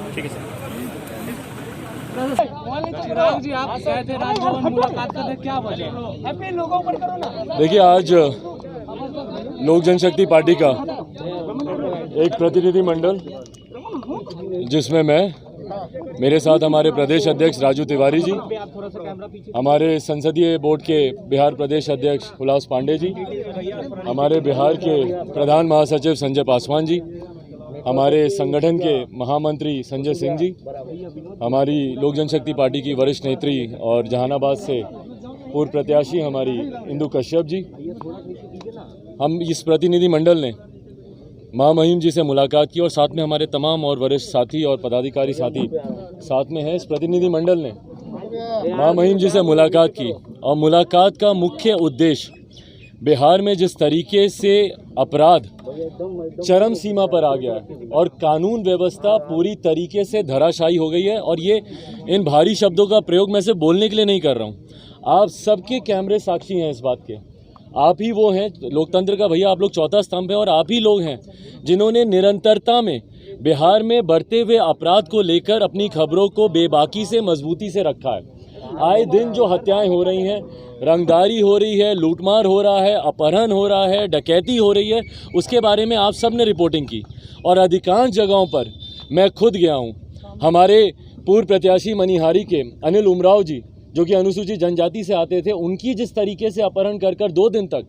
ठीक है सर। चिराग जी, आप गए थे राजभवन, मुलाकात करने, क्या वजह? अपने लोगों पर करो ना। देखिए, आज लोक जनशक्ति पार्टी का एक प्रतिनिधिमंडल, जिसमें मैं, मेरे साथ हमारे प्रदेश अध्यक्ष राजू तिवारी जी, हमारे संसदीय बोर्ड के बिहार प्रदेश अध्यक्ष उल्लास पांडे जी, हमारे बिहार के प्रधान महासचिव संजय पासवान जी, हमारे संगठन के महामंत्री संजय सिंह जी, हमारी लोक जनशक्ति पार्टी की वरिष्ठ नेत्री और जहानाबाद से पूर्व प्रत्याशी हमारी इंदु कश्यप जी, हम इस प्रतिनिधिमंडल ने महामहिम जी से मुलाकात की और साथ में हमारे तमाम और वरिष्ठ साथी और पदाधिकारी साथी साथ में हैं। इस प्रतिनिधिमंडल ने महामहिम जी से मुलाकात की और मुलाकात का मुख्य उद्देश्य बिहार में जिस तरीके से अपराध चरम सीमा पर आ गया है और कानून व्यवस्था पूरी तरीके से धराशायी हो गई है, और ये इन भारी शब्दों का प्रयोग मैं सिर्फ बोलने के लिए नहीं कर रहा हूँ, आप सबके कैमरे साक्षी हैं इस बात के। आप ही वो हैं, लोकतंत्र का भैया आप लोग चौथा स्तंभ है, और आप ही लोग हैं जिन्होंने निरंतरता में बिहार में बढ़ते हुए अपराध को लेकर अपनी खबरों को बेबाकी से मजबूती से रखा है। आए दिन जो हत्याएं हो रही हैं, रंगदारी हो रही है, लूटमार हो रहा है, अपहरण हो रहा है, डकैती हो रही है, उसके बारे में आप सब ने रिपोर्टिंग की और अधिकांश जगहों पर मैं खुद गया हूँ। हमारे पूर्व प्रत्याशी मनिहारी के अनिल उमराव जी, जो कि अनुसूचित जनजाति से आते थे, उनकी जिस तरीके से अपहरण कर 2 दिन तक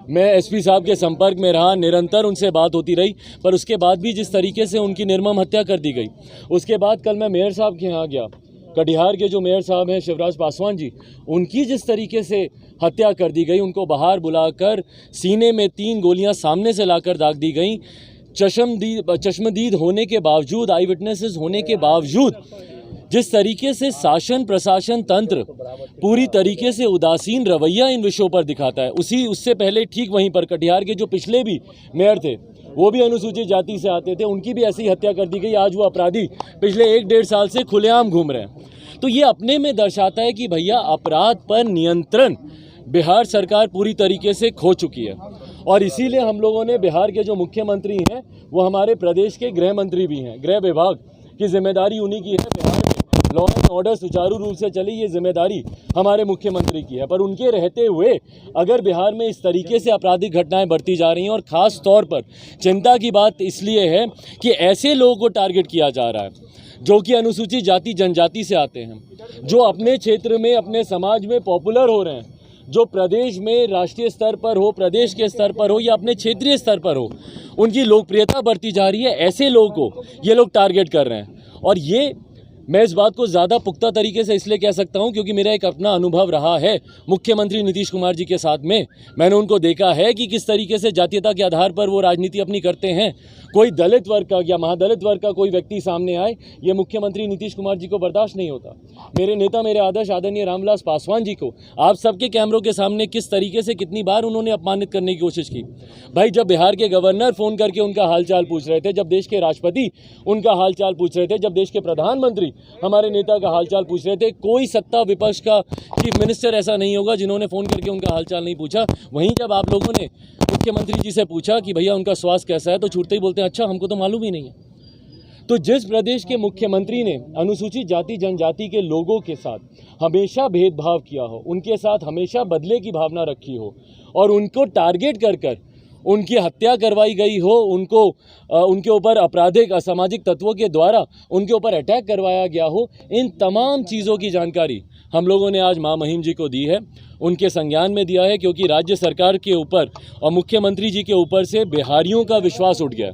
मैं एसपी साहब के संपर्क में रहा, निरंतर उनसे बात होती रही, पर उसके बाद भी जिस तरीके से उनकी निर्मम हत्या कर दी गई। उसके बाद कल मैं मेयर साहब के यहाँ गया, कटिहार के जो मेयर साहब हैं शिवराज पासवान जी, उनकी जिस तरीके से हत्या कर दी गई, उनको बाहर बुलाकर सीने में 3 गोलियां सामने से लाकर दाग दी गई, चश्मदीद होने के बावजूद, आई विटनेसेस होने के बावजूद जिस तरीके से शासन प्रशासन तंत्र पूरी तरीके से उदासीन रवैया इन विषयों पर दिखाता है। उससे पहले ठीक वहीं पर कटिहार के जो पिछले भी मेयर थे, वो भी अनुसूचित जाति से आते थे, उनकी भी ऐसी हत्या कर दी गई। आज वो अपराधी पिछले 1-1.5 साल से खुलेआम घूम रहे हैं। तो ये अपने में दर्शाता है कि भैया अपराध पर नियंत्रण बिहार सरकार पूरी तरीके से खो चुकी है, और इसीलिए हम लोगों ने बिहार के जो मुख्यमंत्री हैं वो हमारे प्रदेश के गृह मंत्री भी हैं। गृह विभाग की जिम्मेदारी उन्हीं की है, बिहार में लॉ एंड ऑर्डर सुचारू रूप से चली, ये जिम्मेदारी हमारे मुख्यमंत्री की है। पर उनके रहते हुए अगर बिहार में इस तरीके से आपराधिक घटनाएं बढ़ती जा रही हैं, और ख़ास तौर पर चिंता की बात इसलिए है कि ऐसे लोगों को टारगेट किया जा रहा है जो कि अनुसूचित जाति जनजाति से आते हैं, जो अपने क्षेत्र में अपने समाज में पॉपुलर हो रहे हैं, जो प्रदेश में राष्ट्रीय स्तर पर हो, प्रदेश के स्तर पर हो या अपने क्षेत्रीय स्तर पर हो, उनकी लोकप्रियता बढ़ती जा रही है। ऐसे लोगों को ये लोग टारगेट कर रहे हैं, और ये मैं इस बात को ज़्यादा पुख्ता तरीके से इसलिए कह सकता हूं क्योंकि मेरा एक अपना अनुभव रहा है मुख्यमंत्री नीतीश कुमार जी के साथ में। मैंने उनको देखा है कि किस तरीके से जातीयता के आधार पर वो राजनीति अपनी करते हैं। कोई दलित वर्ग का या महादलित वर्ग का कोई व्यक्ति सामने आए, ये मुख्यमंत्री नीतीश कुमार जी को बर्दाश्त नहीं होता। मेरे नेता, मेरे आदर्श आदरणीय रामविलास पासवान जी को आप सबके कैमरों के सामने किस तरीके से कितनी बार उन्होंने अपमानित करने की कोशिश की। भाई, जब बिहार के गवर्नर फ़ोन करके उनका हालचाल पूछ रहे थे, जब देश के राष्ट्रपति उनका हालचाल पूछ रहे थे, जब देश के प्रधानमंत्री हमारे नेता का हालचाल पूछ रहे थे, कोई सत्ता विपक्ष का चीफ मिनिस्टर ऐसा नहीं होगा जिन्होंने फ़ोन करके उनका हालचाल नहीं पूछा। वहीं जब आप लोगों ने मुख्यमंत्री जी से पूछा कि भैया उनका स्वास्थ्य कैसा है, तो छूटते ही बोलते हैं अच्छा हमको तो मालूम ही नहीं है। तो जिस प्रदेश के मुख्यमंत्री ने अनुसूचित जाति जनजाति के लोगों के साथ हमेशा भेदभाव किया हो, उनके साथ हमेशा बदले की भावना रखी हो, और उनको टारगेट कर उनकी हत्या करवाई गई हो, उनके ऊपर आपराधिक असामाजिक तत्वों के द्वारा उनके ऊपर अटैक करवाया गया हो, इन तमाम चीज़ों की जानकारी हम लोगों ने आज महामहिम जी को दी है, उनके संज्ञान में दिया है, क्योंकि राज्य सरकार के ऊपर और मुख्यमंत्री जी के ऊपर से बिहारियों का विश्वास उठ गया।